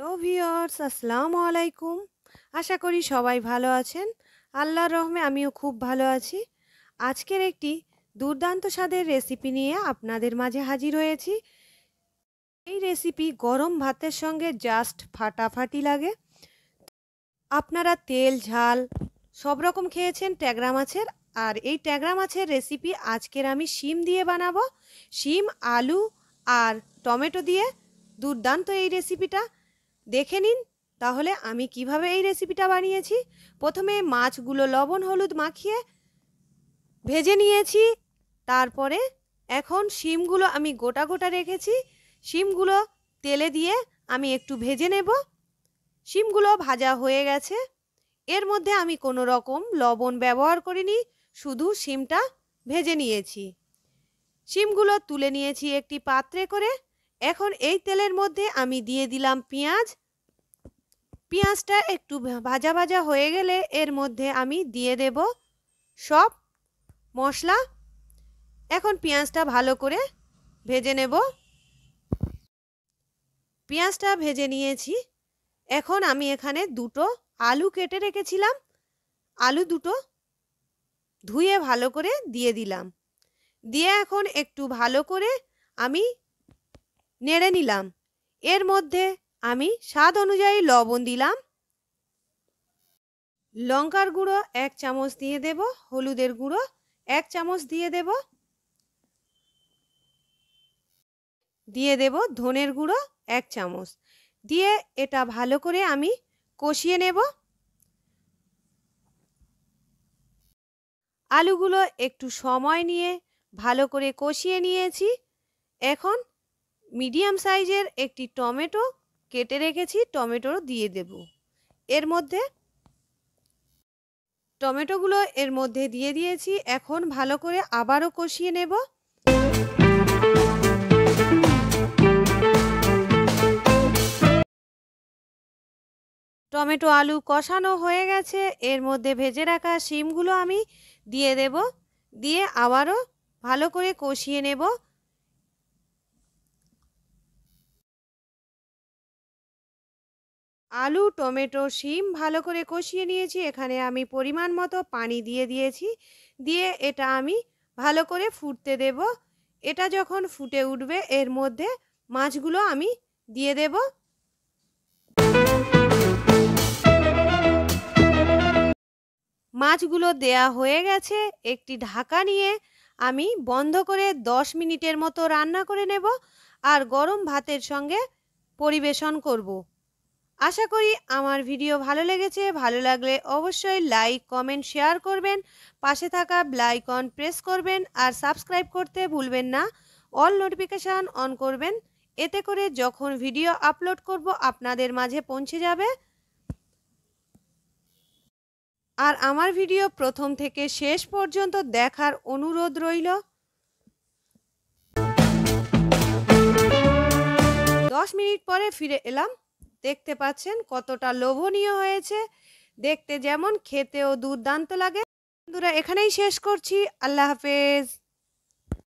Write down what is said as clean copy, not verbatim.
Hello viewers, আসসালামু আলাইকুম। আশা করি সবাই ভালো আছেন। আল্লাহর রহমে আমিও খুব ভালো আছি। আজকের একটি দুর্দান্ত স্বাদের রেসিপি নিয়ে আপনাদের মাঝে হাজির হয়েছি। এই রেসিপি গরম ভাতের সঙ্গে জাস্ট ফাটাফাটি লাগে। আপনারা তেল ঝাল সব রকম খেয়েছেন ট্যাংরা মাছের, আর এই ট্যাংরা মাছের রেসিপি আজকের আমি শিম দিয়ে বানাবো। শিম, আলু আর টমেটো দিয়ে দুর্দান্ত এই রেসিপিটা। দেখে নিন তাহলে আমি কিভাবে এই রেসিপিটা বানিয়েছি। প্রথমে মাছগুলো লবণ হলুদ মাখিয়ে ভেজে নিয়েছি। তারপরে এখন শিমগুলো আমি গোটা গোটা রেখেছি। শিমগুলো তেলে দিয়ে আমি একটু ভেজে নেব। শিমগুলো ভাজা হয়ে গেছে। এর মধ্যে আমি কোনো রকম লবণ ব্যবহার করিনি, শুধু শিমটা ভেজে নিয়েছি। শিমগুলো তুলে নিয়েছি একটি পাত্রে করে। এখন এই তেলের মধ্যে আমি দিয়ে দিলাম পেঁয়াজ। পেঁয়াজটা একটু ভাজা ভাজা হয়ে গেলে এর মধ্যে আমি দিয়ে দেব সব মশলা। এখন পেঁয়াজটা ভালো করে ভেজে নেব। পেঁয়াজটা ভেজে নিয়েছি। এখন আমি এখানে দুটো আলু কেটে রেখেছিলাম, আলু দুটো ধুয়ে ভালো করে দিয়ে দিলাম। দিয়ে এখন একটু ভালো করে আমি নেড়ে নিলাম। এর মধ্যে আমি স্বাদ অনুযায়ী লবণ দিলাম, লঙ্কার গুঁড়ো 1 চামচ দিয়ে দেব, হলুদের গুঁড়ো 1 চামচ দিয়ে দেব ধনের গুঁড়ো 1 চামচ দিয়ে এটা ভালো করে আমি কষিয়ে নেব। আলুগুলো একটু সময় নিয়ে ভালো করে কষিয়ে নিয়েছি। এখন মিডিয়াম সাইজের একটি টমেটো কেটে রেখেছি, টমেটো দিয়ে দেব এর মধ্যে। টমেটোগুলো এর মধ্যে দিয়ে দিয়েছি। এখন ভালো করে আবারও কষিয়ে নেব। টমেটো আলু কষানো হয়ে গেছে। এর মধ্যে ভেজে রাখা শিমগুলো আমি দিয়ে দেব, দিয়ে আবারও ভালো করে কষিয়ে নেব। আলু টমেটো শিম ভালো করে কষিয়ে নিয়েছি। এখানে আমি পরিমাণ মতো পানি দিয়ে দিয়েছি। দিয়ে এটা আমি ভালো করে ফুটতে দেব। এটা যখন ফুটে উঠবে এর মধ্যে মাছগুলো আমি দিয়ে দেব। মাছগুলো দেয়া হয়ে গেছে। একটি ঢাকা নিয়ে আমি বন্ধ করে 10 মিনিটের মতো রান্না করে নেব, আর গরম ভাতের সঙ্গে পরিবেশন করব। আশা করি আমার ভিডিও ভালো লেগেছে। ভালো লাগলে অবশ্যই লাইক কমেন্ট শেয়ার করবেন, পাশে থাকা বেল আইকন প্রেস করবেন, আর সাবস্ক্রাইব করতে ভুলবেন না। অল নোটিফিকেশান অন করবেন, এতে করে যখন ভিডিও আপলোড করব আপনাদের মাঝে পৌঁছে যাবে। আর আমার ভিডিও প্রথম থেকে শেষ পর্যন্ত দেখার অনুরোধ রইল। 10 মিনিট পরে ফিরে এলাম। দেখতে পাচ্ছেন কতটা লোভনীয় হয়েছে দেখতে, যেমন খেতেও দুর্দান্ত লাগে। বন্ধুরা, এখানেই শেষ করছি। আল্লাহ হাফেজ।